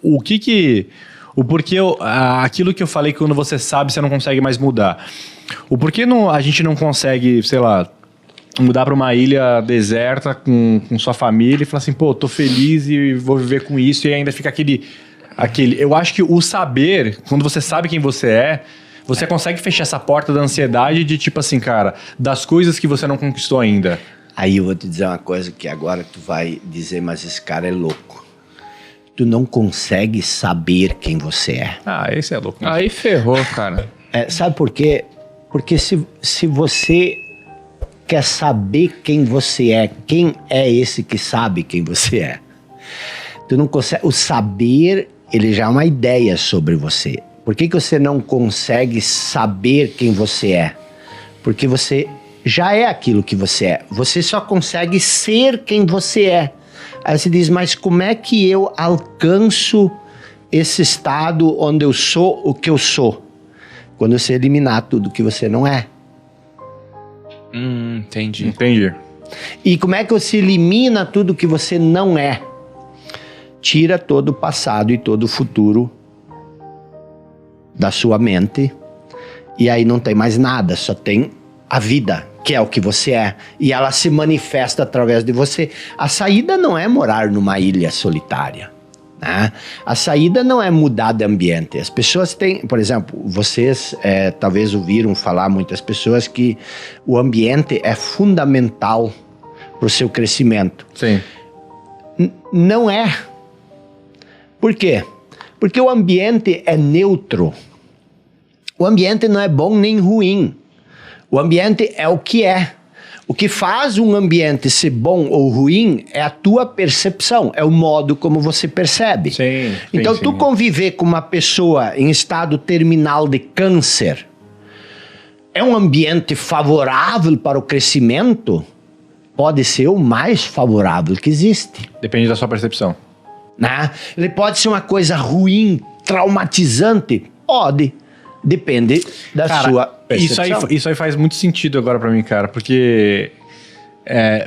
O porquê, aquilo que eu falei que quando você sabe, você não consegue mais mudar. O porquê a gente não consegue, sei lá, mudar para uma ilha deserta com sua família e falar assim, pô, tô feliz e vou viver com isso, e ainda fica aquele... Eu acho que o saber, quando você sabe quem você é, você consegue fechar essa porta da ansiedade de tipo assim, cara, das coisas que você não conquistou ainda. Aí eu vou te dizer uma coisa que agora tu vai dizer, mas esse cara é louco. Tu não consegue saber quem você é. Ah, esse é louco. Né? Aí ferrou, cara. Sabe por quê? Porque se você quer saber quem você é, quem é esse que sabe quem você é? Tu não consegue. O saber, ele já é uma ideia sobre você. Por que você não consegue saber quem você é? Porque você já é aquilo que você é. Você só consegue ser quem você é. Aí você diz, mas como é que eu alcanço esse estado onde eu sou o que eu sou? Quando você eliminar tudo que você não é. Entendi. E como é que você elimina tudo que você não é? Tira todo o passado e todo o futuro da sua mente. E aí não tem mais nada, só tem a vida, que é o que você é. E ela se manifesta através de você. A saída não é morar numa ilha solitária, né? A saída não é mudar de ambiente. As pessoas têm, por exemplo, vocês talvez ouviram falar, muitas pessoas, que o ambiente é fundamental para o seu crescimento. Sim. Não é. Por quê? Porque o ambiente é neutro. O ambiente não é bom nem ruim. O ambiente é o que é. O que faz um ambiente ser bom ou ruim é a tua percepção, é o modo como você percebe. Sim, então, sim. Tu conviver com uma pessoa em estado terminal de câncer é um ambiente favorável para o crescimento? Pode ser o mais favorável que existe. Depende da sua percepção. Né? Ele pode ser uma coisa ruim, traumatizante? Pode. Depende da sua percepção. Isso aí faz muito sentido agora pra mim, cara, porque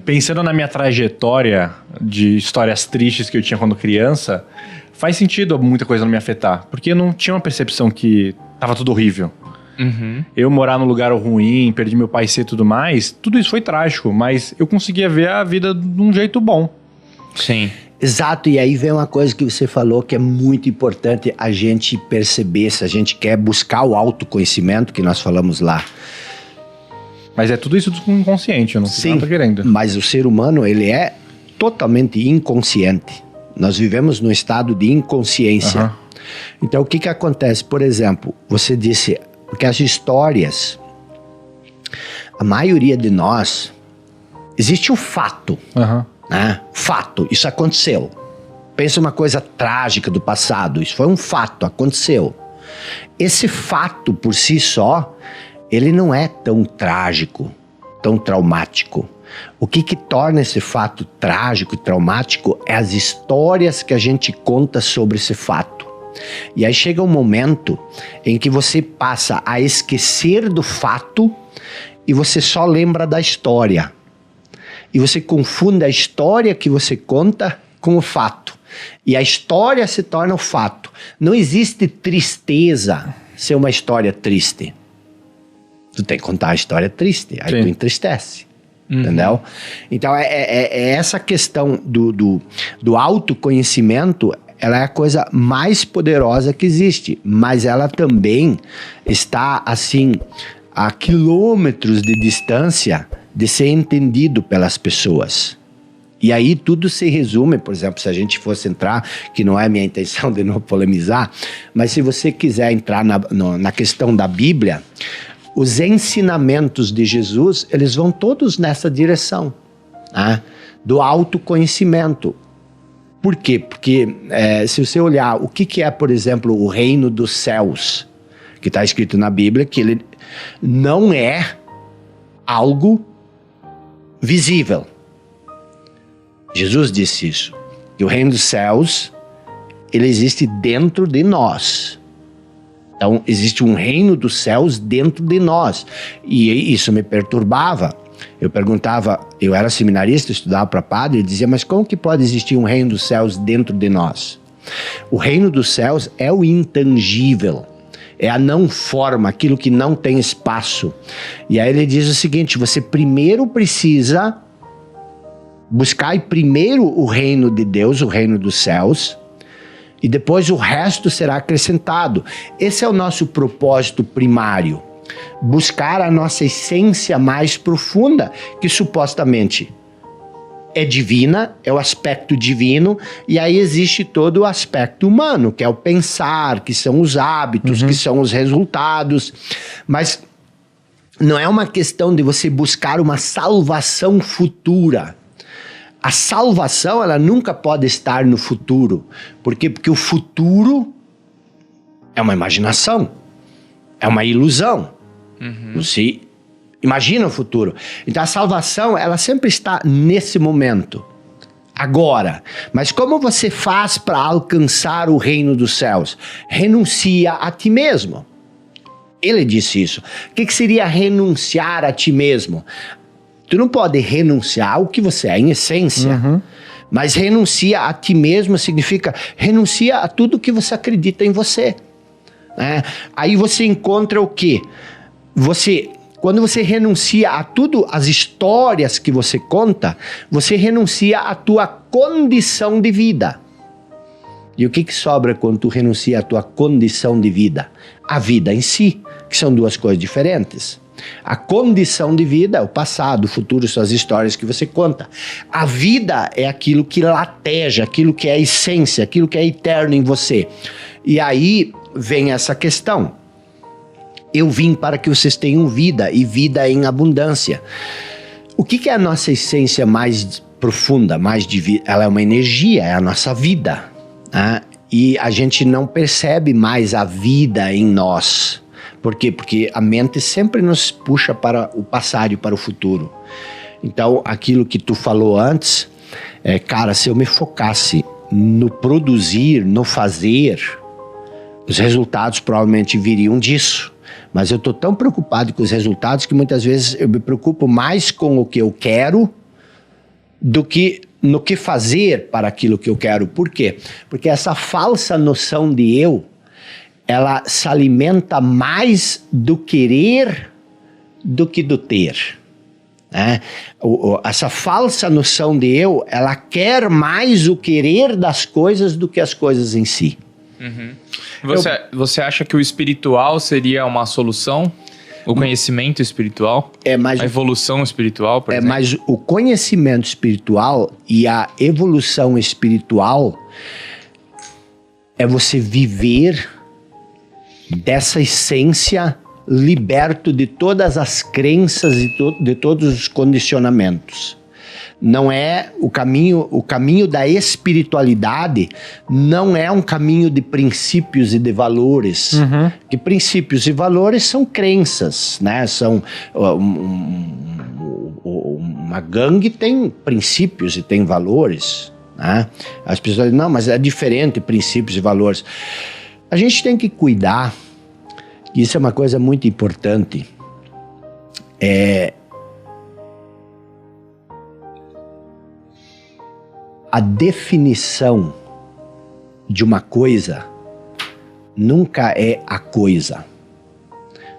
pensando na minha trajetória de histórias tristes que eu tinha quando criança, faz sentido muita coisa não me afetar, porque eu não tinha uma percepção que tava tudo horrível. Uhum. Eu morar num lugar ruim, perdi meu pai cedo e tudo mais, tudo isso foi trágico, mas eu conseguia ver a vida de um jeito bom. Sim. Exato, e aí vem uma coisa que você falou que é muito importante a gente perceber, se a gente quer buscar o autoconhecimento que nós falamos lá. Mas é tudo isso do inconsciente, eu não sei o que eu tô querendo. Mas o ser humano, ele é totalmente inconsciente. Nós vivemos num estado de inconsciência. Uhum. Então, o que acontece? Por exemplo, você disse, porque as histórias, a maioria de nós, existe o fato. Aham. Né? Fato, isso aconteceu. Pensa uma coisa trágica do passado, isso foi um fato, aconteceu. Esse fato por si só, ele não é tão trágico, tão traumático. O que torna esse fato trágico e traumático é as histórias que a gente conta sobre esse fato. E aí chega um momento em que você passa a esquecer do fato e você só lembra da história. E você confunde a história que você conta com o fato. E a história se torna o fato. Não existe tristeza ser uma história triste. Tu tem que contar a história triste, aí tu entristece. Uhum. Entendeu? Então é essa questão do autoconhecimento, ela é a coisa mais poderosa que existe. Mas ela também está assim a quilômetros de distância de ser entendido pelas pessoas. E aí tudo se resume, por exemplo, se a gente fosse entrar, que não é minha intenção de não polemizar, mas se você quiser entrar na questão da Bíblia, os ensinamentos de Jesus, eles vão todos nessa direção, né? Do autoconhecimento. Por quê? Porque se você olhar o que é, por exemplo, o reino dos céus, que está escrito na Bíblia, que ele não é algo visível. Jesus disse isso, que o reino dos céus, ele existe dentro de nós. Então, existe um reino dos céus dentro de nós. E isso me perturbava. Eu perguntava, eu era seminarista, estudava para padre, e dizia, mas como que pode existir um reino dos céus dentro de nós? O reino dos céus é o intangível, é a não forma, aquilo que não tem espaço. E aí ele diz o seguinte: você primeiro precisa buscar primeiro o reino de Deus, o reino dos céus, e depois o resto será acrescentado. Esse é o nosso propósito primário. Buscar a nossa essência mais profunda, que supostamente é divina, é o aspecto divino, e aí existe todo o aspecto humano, que é o pensar, que são os hábitos, que são os resultados. Mas não é uma questão de você buscar uma salvação futura. A salvação, ela nunca pode estar no futuro. Por quê? Porque o futuro é uma imaginação, é uma ilusão. Você imagina o futuro. Então a salvação, ela sempre está nesse momento, agora. Mas como você faz para alcançar o reino dos céus? Renuncia a ti mesmo. Ele disse isso. O que seria renunciar a ti mesmo? Tu não pode renunciar ao que você é em essência. Mas renuncia a ti mesmo significa renuncia a tudo que você acredita em você. Né? Aí você encontra o quê? Quando você renuncia a tudo, as histórias que você conta, você renuncia à tua condição de vida. E o que sobra quando tu renuncia à tua condição de vida? A vida em si, que são duas coisas diferentes. A condição de vida é o passado, o futuro são as histórias que você conta. A vida é aquilo que lateja, aquilo que é a essência, aquilo que é eterno em você. E aí vem essa questão. Eu vim para que vocês tenham vida e vida em abundância. O que é a nossa essência mais profunda, mais divina? Ela é uma energia, é a nossa vida. Né? E a gente não percebe mais a vida em nós. Por quê? Porque a mente sempre nos puxa para o passado e para o futuro. Então, aquilo que tu falou antes, cara, se eu me focasse no produzir, no fazer, os resultados provavelmente viriam disso. Mas eu estou tão preocupado com os resultados que muitas vezes eu me preocupo mais com o que eu quero do que no que fazer para aquilo que eu quero. Por quê? Porque essa falsa noção de eu, ela se alimenta mais do querer do que do ter. Né? Essa falsa noção de eu, ela quer mais o querer das coisas do que as coisas em si. Você acha que o espiritual seria uma solução? O conhecimento espiritual? A evolução espiritual, por exemplo? Mas o conhecimento espiritual e a evolução espiritual é você viver dessa essência liberto de todas as crenças e de todos os condicionamentos. Não é o caminho da espiritualidade não é um caminho de princípios e de valores. Que princípios e valores são crenças, né? São uma gangue tem princípios e tem valores, né? As pessoas dizem, não, mas é diferente princípios e valores. A gente tem que cuidar, isso é uma coisa muito importante, a definição de uma coisa nunca é a coisa.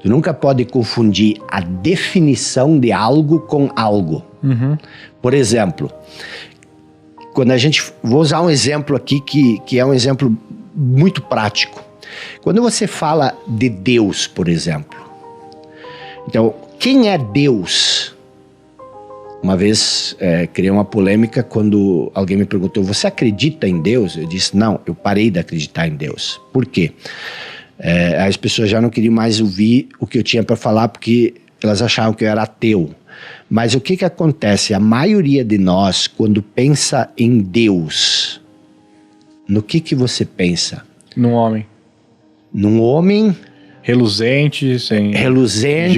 Tu nunca pode confundir a definição de algo com algo. Por exemplo, vou usar um exemplo aqui que é um exemplo muito prático. Quando você fala de Deus, por exemplo, então, quem é Deus? Uma vez criei uma polêmica quando alguém me perguntou, você acredita em Deus? Eu disse, não, eu parei de acreditar em Deus. Por quê? As pessoas já não queriam mais ouvir o que eu tinha para falar porque elas achavam que eu era ateu. Mas o que acontece? A maioria de nós, quando pensa em Deus, no que você pensa? Num homem. Num homem... Reluzente,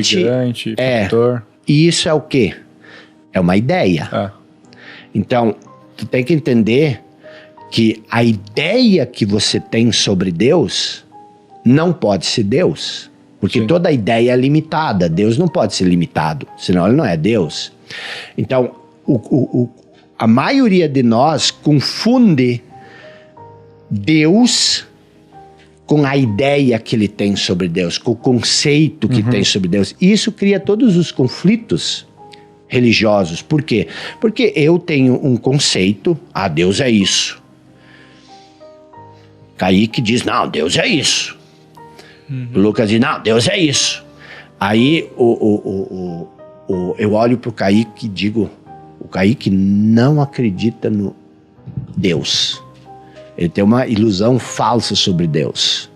gigante, protetor. E isso é o quê? É uma ideia. Então, tu tem que entender que a ideia que você tem sobre Deus não pode ser Deus. Porque toda ideia é limitada. Deus não pode ser limitado, senão ele não é Deus. Então, a maioria de nós confunde Deus com a ideia que ele tem sobre Deus, com o conceito que tem sobre Deus. E isso cria todos os conflitos religiosos. Por quê? Porque eu tenho um conceito, Deus é isso. Kaique diz, não, Deus é isso. Lucas diz, não, Deus é isso. Aí eu olho pro Kaique e digo, o Kaique não acredita no Deus. Ele tem uma ilusão falsa sobre Deus.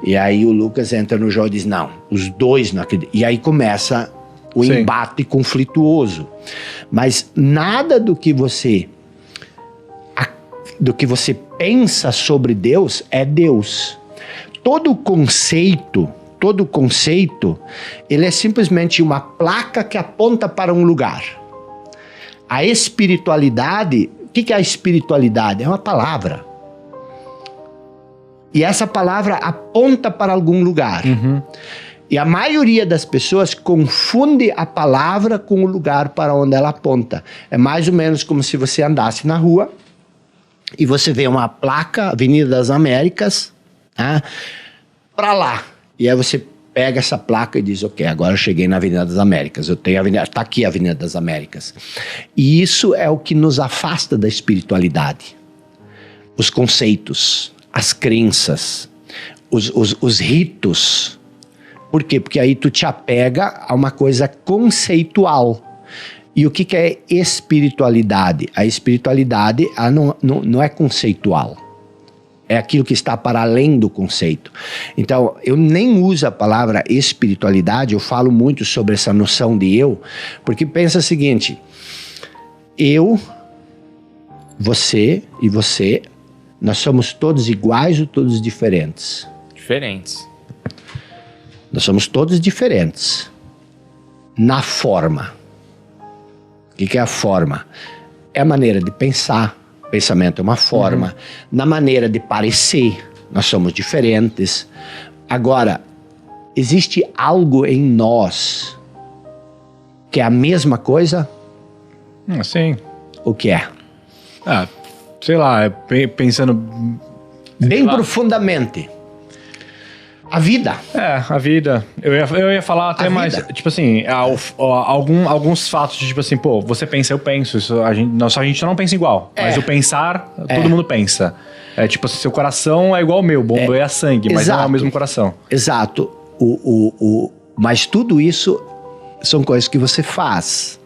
E aí o Lucas entra no jogo e diz, não, os dois não acreditam. E aí começa o embate conflituoso. Mas nada do que você pensa sobre Deus é Deus. Todo conceito, ele é simplesmente uma placa que aponta para um lugar. A espiritualidade, o que é a espiritualidade? É uma palavra. E essa palavra aponta para algum lugar. E a maioria das pessoas confunde a palavra com o lugar para onde ela aponta. É mais ou menos como se você andasse na rua e você vê uma placa, Avenida das Américas, para lá. E aí você pega essa placa e diz, ok, agora eu cheguei na Avenida das Américas. Está aqui a Avenida das Américas. E isso é o que nos afasta da espiritualidade. Os conceitos, as crenças, os ritos. Por quê? Porque aí tu te apega a uma coisa conceitual. E o que é espiritualidade? A espiritualidade não é conceitual. É aquilo que está para além do conceito. Então, eu nem uso a palavra espiritualidade, eu falo muito sobre essa noção de eu, porque pensa o seguinte, eu, você e você, nós somos todos iguais ou todos diferentes? Diferentes. Nós somos todos diferentes. Na forma. O que é a forma? É a maneira de pensar. Pensamento é uma forma. Na maneira de parecer, nós somos diferentes. Agora, existe algo em nós que é a mesma coisa? Sim. O que é? Sei lá, pensando... Bem profundamente. A vida. A vida. Eu ia falar até mais, tipo assim, alguns fatos de tipo assim, pô, você pensa, eu penso. Isso, a gente não pensa igual. Mas o pensar, todo mundo pensa. É tipo assim, seu coração é igual ao meu, bombeia sangue, mas não é o mesmo coração. Exato. Mas tudo isso são coisas que você faz.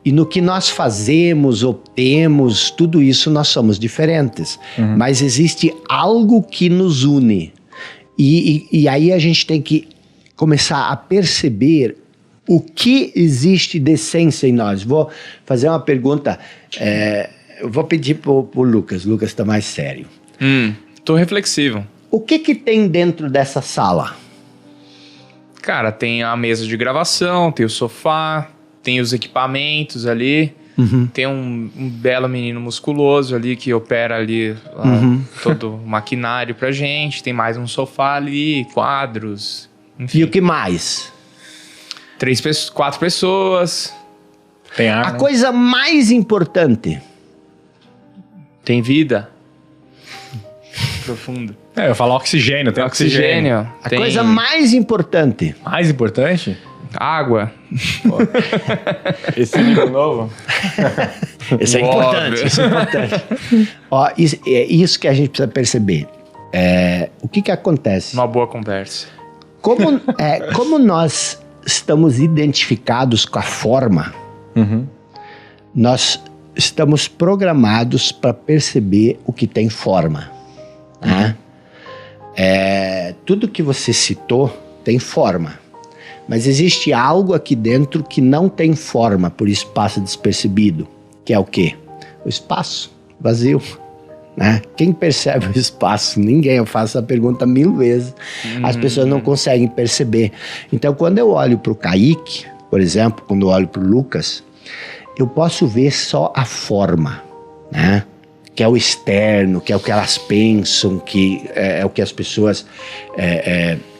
E no que nós fazemos, obtemos, tudo isso nós somos diferentes. Mas existe algo que nos une. E aí a gente tem que começar a perceber o que existe de essência em nós. Vou fazer uma pergunta, eu vou pedir pro Lucas. Lucas está mais sério. Tô reflexivo. O que tem dentro dessa sala? Cara, tem a mesa de gravação, tem o sofá, tem os equipamentos ali. Tem um belo menino musculoso ali que opera ali todo o maquinário pra gente. Tem mais um sofá ali, quadros, enfim. E o que mais? 4 pessoas. Tem ar, A coisa mais importante. Tem vida. Profundo. Eu ia falar oxigênio, tem oxigênio. A coisa mais importante. Mais importante? Água. Esse livro novo? Isso é importante. Isso é importante. É isso que a gente precisa perceber. O que acontece? Uma boa conversa. Como nós estamos identificados com a forma, nós estamos programados para perceber o que tem forma. Né? Tudo que você citou tem forma. Mas existe algo aqui dentro que não tem forma, por isso passa despercebido. Que é o quê? O espaço vazio. Né? Quem percebe o espaço? Ninguém. Eu faço essa pergunta 1000 vezes. As pessoas não conseguem perceber. Então, quando eu olho para o Kaique, por exemplo, quando eu olho para o Lucas, eu posso ver só a forma, né? Que é o externo, que é o que elas pensam, que é o que as pessoas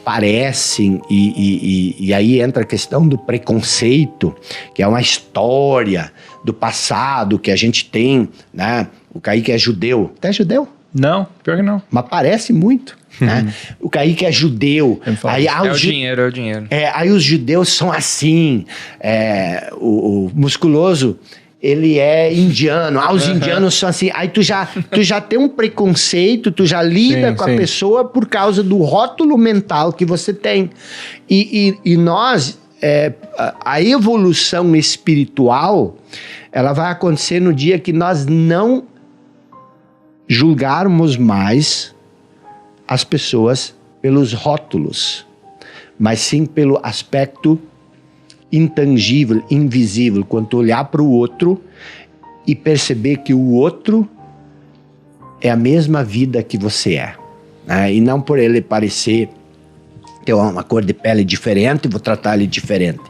parecem, e aí entra a questão do preconceito, que é uma história do passado que a gente tem, né? O Kaique é judeu. Até judeu? Não, pior que não. Mas parece muito. Né? O Kaique é judeu. Aí, É o dinheiro. Aí os judeus são assim. O musculoso, ele é indiano. Os indianos são assim. Aí tu já tem um preconceito, tu já lida com a pessoa por causa do rótulo mental que você tem. E nós, a evolução espiritual, ela vai acontecer no dia que nós não julgarmos mais as pessoas pelos rótulos, mas sim pelo aspecto intangível, invisível, quando tu olhar para o outro e perceber que o outro é a mesma vida que você é, né? E não por ele parecer ter uma cor de pele diferente, vou tratar ele diferente.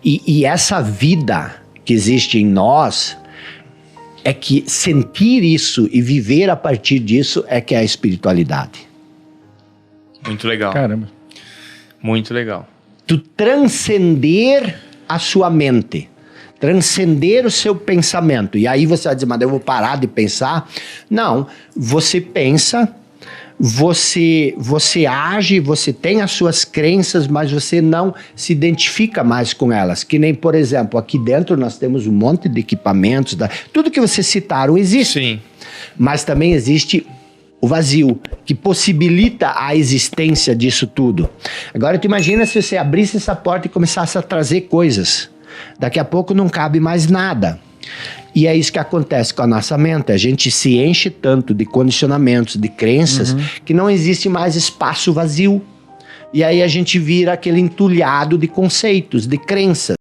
E essa vida que existe em nós, é que sentir isso e viver a partir disso é que é a espiritualidade. Muito legal. Caramba. Muito legal. Tu transcender a sua mente, transcender o seu pensamento. E aí você vai dizer, mas eu vou parar de pensar? Não, você pensa, você age, você tem as suas crenças, mas você não se identifica mais com elas. Que nem, por exemplo, aqui dentro nós temos um monte de equipamentos, tudo que vocês citaram existe. Sim. Mas também existe o vazio, que possibilita a existência disso tudo. Agora tu imagina se você abrisse essa porta e começasse a trazer coisas. Daqui a pouco não cabe mais nada. E é isso que acontece com a nossa mente. A gente se enche tanto de condicionamentos, de crenças, que não existe mais espaço vazio. E aí a gente vira aquele entulhado de conceitos, de crenças.